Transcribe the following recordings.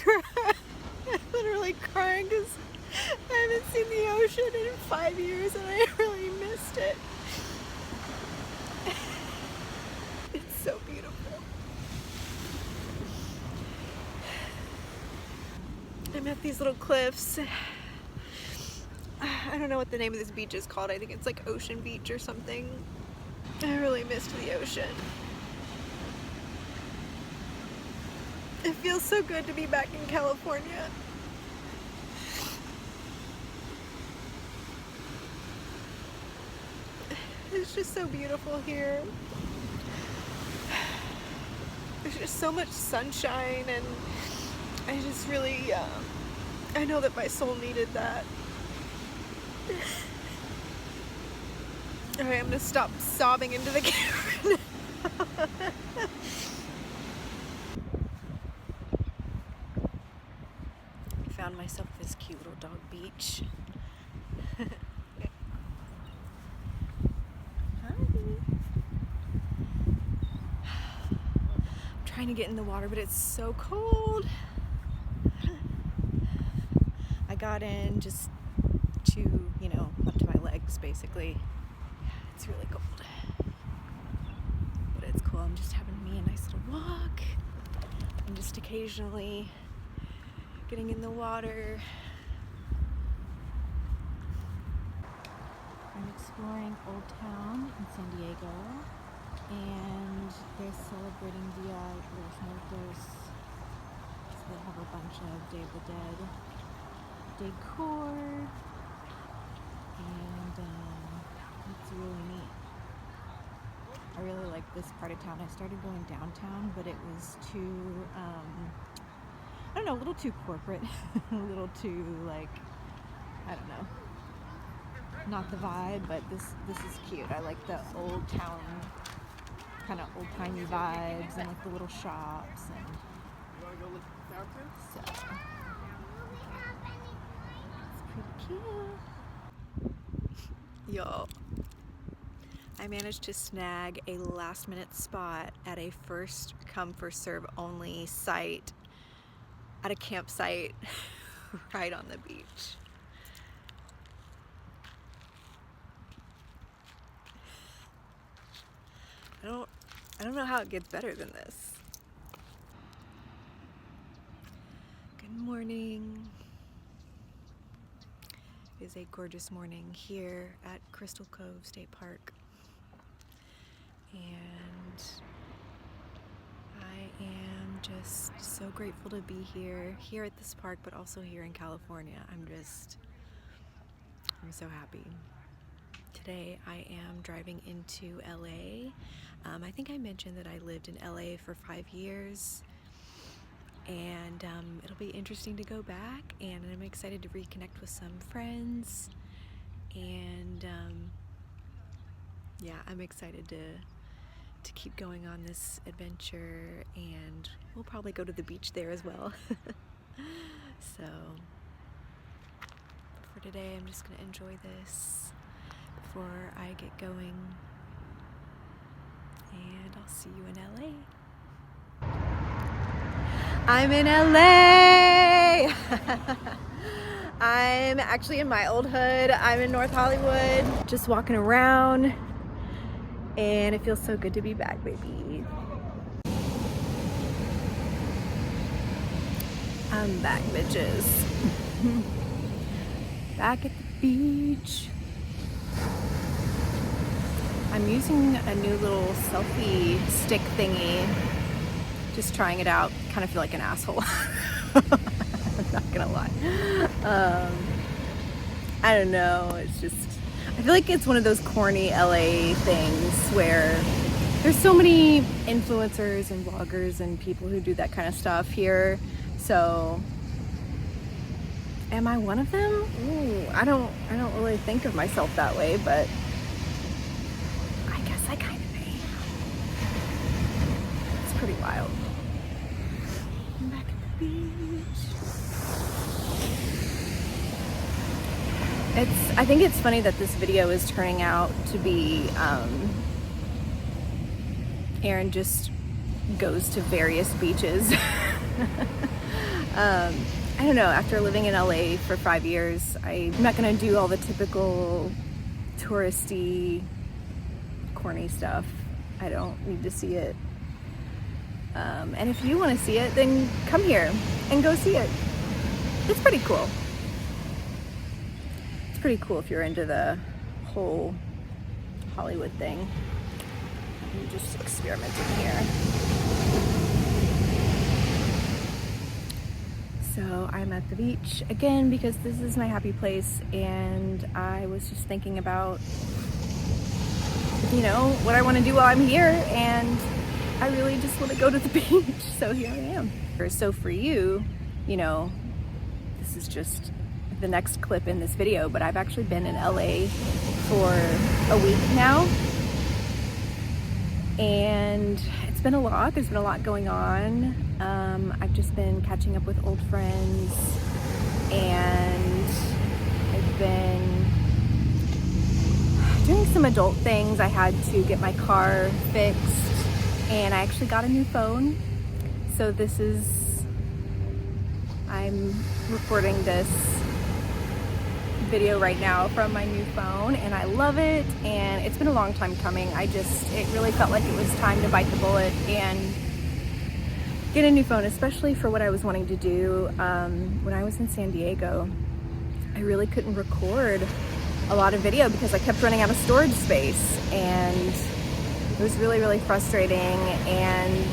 I'm literally crying because I haven't seen the ocean in 5 years and I really missed it. It's so beautiful. I'm at these little cliffs. I don't know what the name of this beach is called. I think it's like Ocean Beach or something. I really missed the ocean. It feels so good to be back in California. It's just so beautiful here. There's just so much sunshine, and I just really, I know that my soul needed that. Alright, I'm gonna stop sobbing into the camera. I found myself this cute little dog beach. Hi. I'm trying to get in the water, but it's so cold. I got in just to, up to my legs basically. It's really cold. But it's cool. I'm just having me a nice little walk. I'm just occasionally getting in the water. I'm exploring Old Town in San Diego, and they're celebrating Dia de los Muertos. So they have a bunch of Day of the Dead decor, and it's really neat. I really like this part of town. I started going downtown, but it was too, I don't know, a little too corporate, a little too, like, I don't know, not the vibe, but this is cute. I like the old town, kind of old-timey vibes, and like the little shops, and so it's pretty cute. Y'all, I managed to snag a last-minute spot at a first come first serve only site at a campsite right on the beach. I don't know how it gets better than this. Good morning. It is a gorgeous morning here at Crystal Cove State Park. And I am just so grateful to be here at this park, but also here in California. I'm so happy. Today I am driving into LA. I think I mentioned that I lived in LA for 5 years, and it'll be interesting to go back, and I'm excited to reconnect with some friends, and yeah, I'm excited to keep going on this adventure, and we'll probably go to the beach there as well. So for today, I'm just gonna enjoy this before I get going, and I'll see you in LA. I'm in LA! I'm actually in my old hood. I'm in North Hollywood, just walking around, and it feels so good to be back, baby. I'm back, bitches. Back at the beach. I'm using a new little selfie stick thingy. Just trying it out. Kind of feel like an asshole. I'm not gonna lie. I don't know. It's just, I feel like it's one of those corny LA things where there's so many influencers and vloggers and people who do that kind of stuff here. So, am I one of them? Ooh, I don't really think of myself that way, but I guess I kind of am. It's pretty wild. I'm back at the beach. I think it's funny that this video is turning out to be Aaron just goes to various beaches. I don't know, after living in LA for 5 years, I'm not gonna do all the typical touristy, corny stuff. I don't need to see it. And if you want to see it, then come here and go see it. It's pretty cool. It's pretty cool if you're into the whole Hollywood thing. I'm just experimenting here. So I'm at the beach again because this is my happy place, and I was just thinking about, you know, what I want to do while I'm here, and I really just want to go to the beach, so here I am. So for you, you know, this is just the next clip in this video, but I've actually been in LA for a week now, and it's been a lot. There's been a lot going on. I've just been catching up with old friends, and I've been doing some adult things. I had to get my car fixed, and I actually got a new phone. So I'm recording this video right now from my new phone, and I love it, and it's been a long time coming. It really felt like it was time to bite the bullet and get a new phone, especially for what I was wanting to do. When I was in San Diego, I really couldn't record a lot of video because I kept running out of storage space, and it was really, really frustrating, and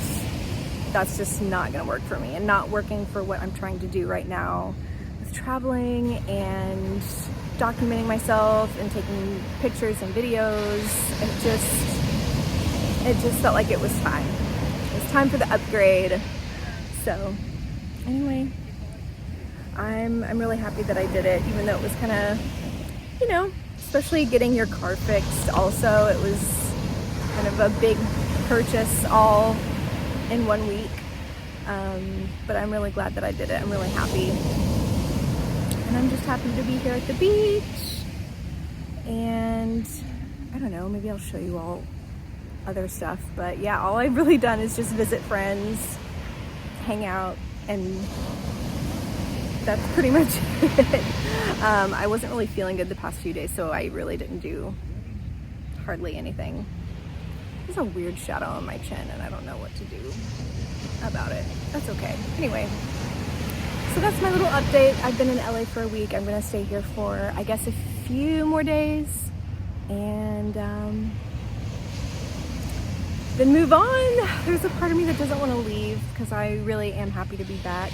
that's just not gonna work for me, and not working for what I'm trying to do right now with traveling and documenting myself and taking pictures and videos. It just felt like it was time. It's time for the upgrade. So anyway, I'm really happy that I did it, even though it was kind of, you know, especially getting your car fixed also, it was kind of a big purchase all in 1 week. But I'm really glad that I did it. I'm really happy. And I'm just happy to be here at the beach. And I don't know, maybe I'll show you all other stuff. But yeah, all I've really done is just visit friends, hang out, and that's pretty much it. I wasn't really feeling good the past few days, so I really didn't do hardly anything. There's a weird shadow on my chin, and I don't know what to do about it. That's okay. Anyway, so that's my little update. I've been in LA for a week. I'm gonna stay here for, I guess, a few more days, and then move on. There's a part of me that doesn't want to leave because I really am happy to be back.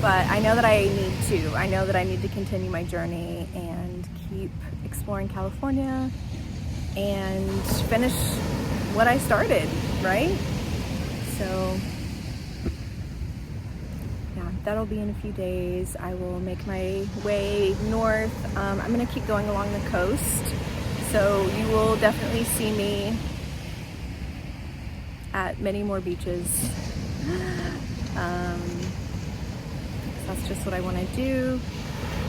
But I know that I need to. I know that I need to continue my journey and keep exploring California and finish what I started, right? So yeah, that'll be in a few days. I will make my way north. I'm gonna keep going along the coast, so you will definitely see me at many more beaches. That's just what I want to do,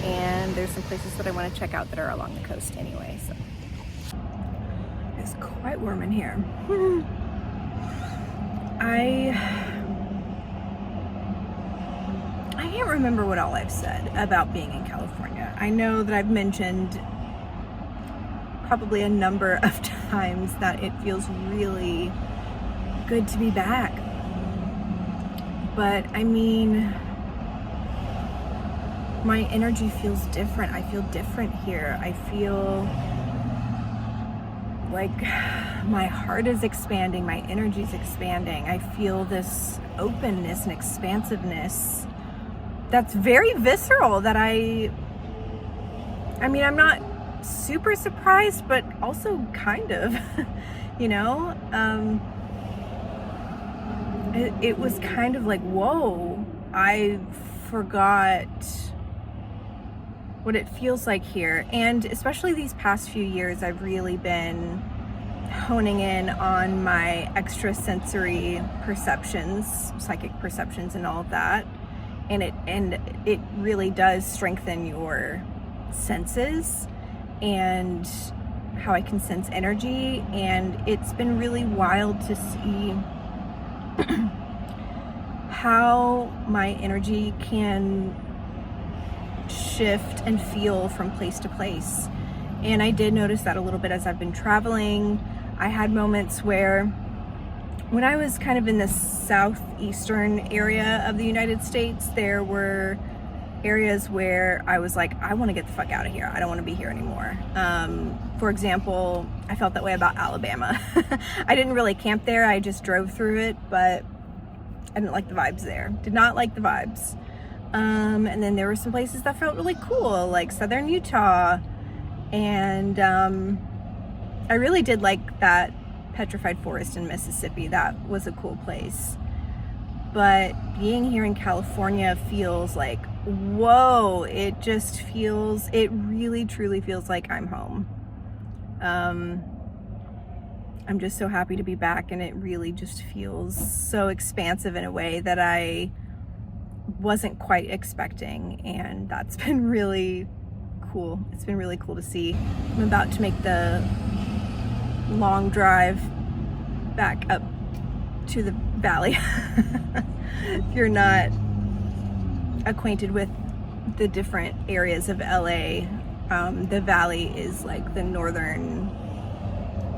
and there's some places that I want to check out that are along the coast anyway. So it's quite warm in here. I can't remember what all I've said about being in California. I know that I've mentioned probably a number of times that it feels really good to be back. But I mean, my energy feels different. I feel different here. I feel like my heart is expanding, my energy is expanding. I feel this openness and expansiveness that's very visceral, that I mean, I'm not super surprised, but also kind of, you know? It was kind of like, whoa, I forgot what it feels like here. And especially these past few years, I've really been honing in on my extrasensory perceptions, psychic perceptions and all of that. And it really does strengthen your senses and how I can sense energy. And it's been really wild to see how my energy can shift and feel from place to place. And I did notice that a little bit as I've been traveling. I had moments where, when I was kind of in the southeastern area of the United States, there were areas where I was like, I want to get the fuck out of here. I don't want to be here anymore. For example, I felt that way about Alabama. I didn't really camp there. I just drove through it, but I didn't like the vibes there. Did not like the vibes. And then there were some places that felt really cool, like southern Utah. And I really did like that petrified forest in Mississippi. That was a cool place. But being here in California feels like, whoa, it really truly feels like I'm home. I'm just so happy to be back, and it really just feels so expansive in a way that I wasn't quite expecting, and that's been really cool. It's been really cool to see. I'm about to make the long drive back up to the valley. If you're not acquainted with the different areas of LA, the valley is like the northern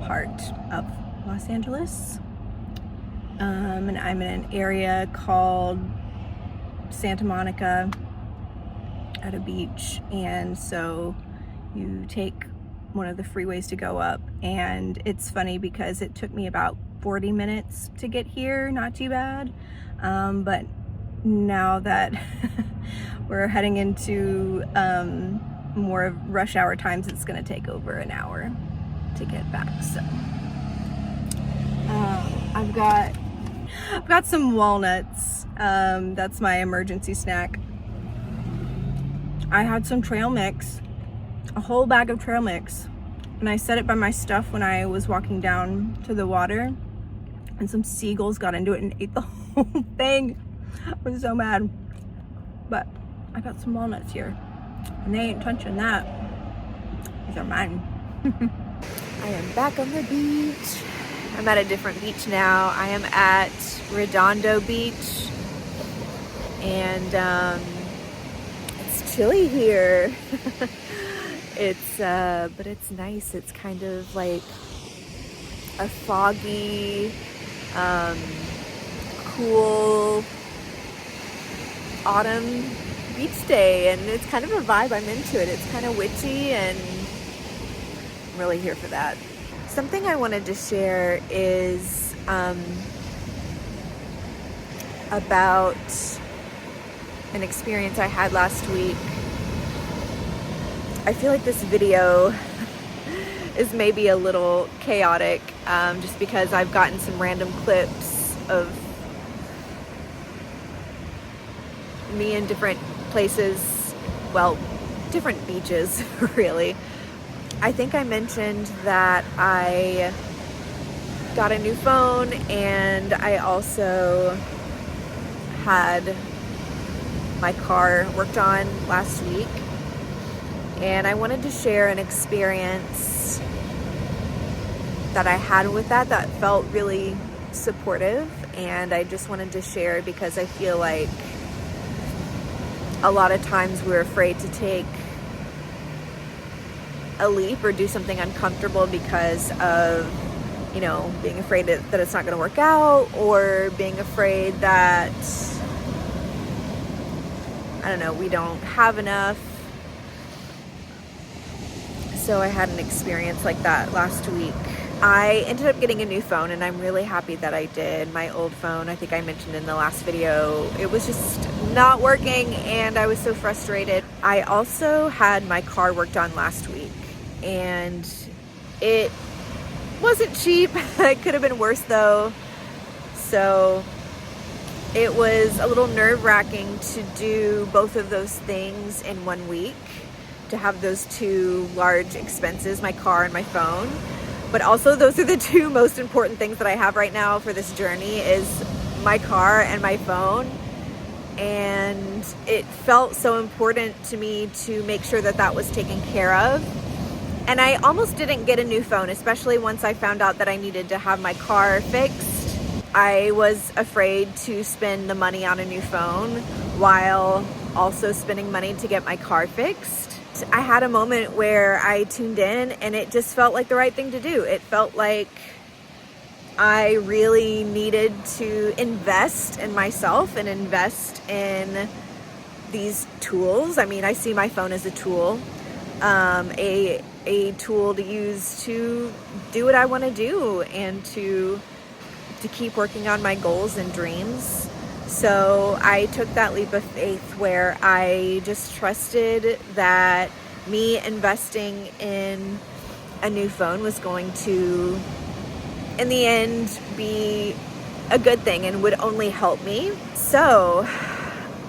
part of Los Angeles. And I'm in an area called Santa Monica at a beach, and so you take one of the freeways to go up, and it's funny because it took me about 40 minutes to get here, not too bad, but now that we're heading into more of rush hour times, it's gonna take over an hour to get back. So I've got some walnuts. That's my emergency snack. I had some trail mix, a whole bag of trail mix, and I set it by my stuff when I was walking down to the water, and some seagulls got into it and ate the whole thing. I was so mad. But I got some walnuts here, and they ain't touching that. These are mine. I am back on the beach. I'm at a different beach now. I am at Redondo Beach, and it's chilly here. But it's nice. It's kind of like a foggy, cool autumn beach day, and it's kind of a vibe. I'm into it. It's kind of witchy, and I'm really here for that. Something I wanted to share is about an experience I had last week. I feel like this video is maybe a little chaotic, just because I've gotten some random clips of me in different places, well, different beaches, really. I think I mentioned that I got a new phone, and I also had my car worked on last week, and I wanted to share an experience that I had with that felt really supportive, and I just wanted to share because I feel like a lot of times we're afraid to take a leap or do something uncomfortable because of, being afraid that it's not going to work out, or being afraid that, I don't know, we don't have enough. So I had an experience like that last week. I ended up getting a new phone, and I'm really happy that I did. My old phone, I think I mentioned in the last video, it was just not working, and I was so frustrated. I also had my car worked on last week, and it wasn't cheap. It could have been worse though. So it was a little nerve-wracking to do both of those things in 1 week, to have those two large expenses, my car and my phone. But also those are the two most important things that I have right now for this journey, is my car and my phone. And it felt so important to me to make sure that that was taken care of. And I almost didn't get a new phone, especially once I found out that I needed to have my car fixed. I was afraid to spend the money on a new phone while also spending money to get my car fixed. I had a moment where I tuned in and it just felt like the right thing to do. It felt like I really needed to invest in myself and invest in these tools. I mean, I see my phone as a tool, a tool to use to do what I want to do and to keep working on my goals and dreams. So I took that leap of faith where I just trusted that me investing in a new phone was going to, in the end, be a good thing and would only help me. So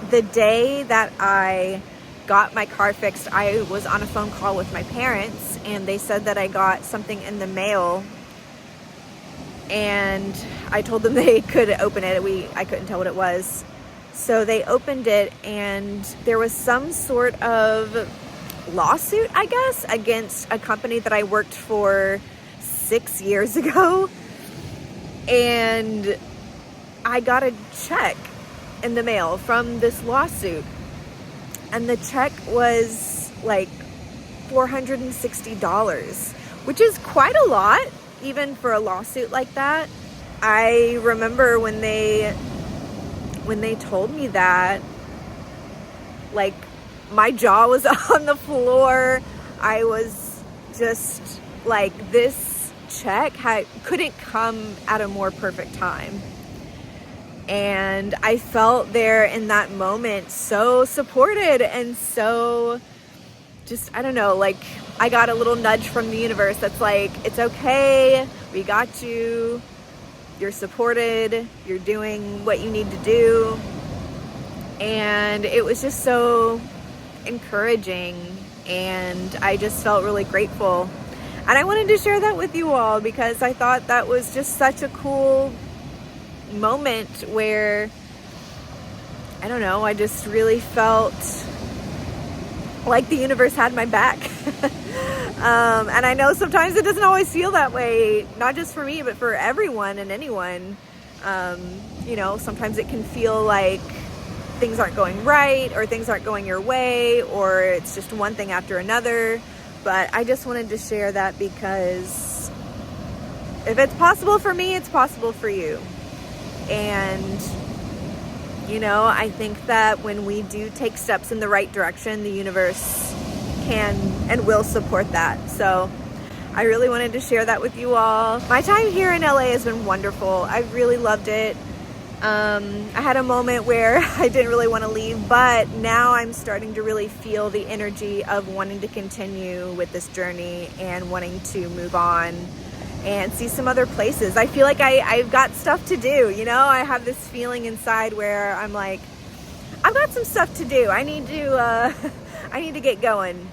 the day that I got my car fixed, I was on a phone call with my parents and they said that I got something in the mail, and I told them they could open it. I couldn't tell what it was. So they opened it and there was some sort of lawsuit, I guess, against a company that I worked for 6 years ago. And I got a check in the mail from this lawsuit. And the check was like $460, which is quite a lot, even for a lawsuit like that. I remember when they told me that, like, my jaw was on the floor. I was just like, this check couldn't come at a more perfect time. And I felt there in that moment so supported and so just, I don't know, like I got a little nudge from the universe that's like, it's okay, we got you, you're supported, you're doing what you need to do. And it was just so encouraging and I just felt really grateful. And I wanted to share that with you all because I thought that was just such a cool moment where, I don't know, I just really felt like the universe had my back. And I know sometimes it doesn't always feel that way, not just for me, but for everyone and anyone. You know, sometimes it can feel like things aren't going right or things aren't going your way or it's just one thing after another. But I just wanted to share that because if it's possible for me, it's possible for you. And you know, I think that when we do take steps in the right direction, the universe can and will support that. So I really wanted to share that with you all. My time here in LA has been wonderful. I've really loved it. I had a moment where I didn't really want to leave, but now I'm starting to really feel the energy of wanting to continue with this journey and wanting to move on and see some other places. I feel like I've got stuff to do, you know? I have this feeling inside where I'm like, I've got some stuff to do. I need to get going.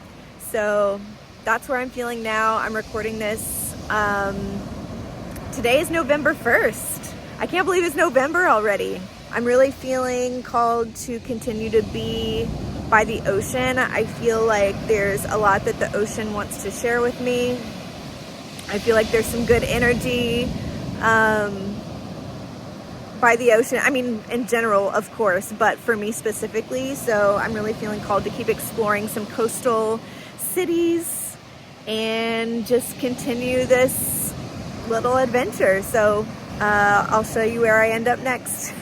So that's where I'm feeling now. I'm recording this. Today is November 1st. I can't believe it's November already. I'm really feeling called to continue to be by the ocean. I feel like there's a lot that the ocean wants to share with me. I feel like there's some good energy by the ocean. I mean, in general, of course, but for me specifically. So I'm really feeling called to keep exploring some coastal cities and just continue this little adventure. So I'll show you where I end up next.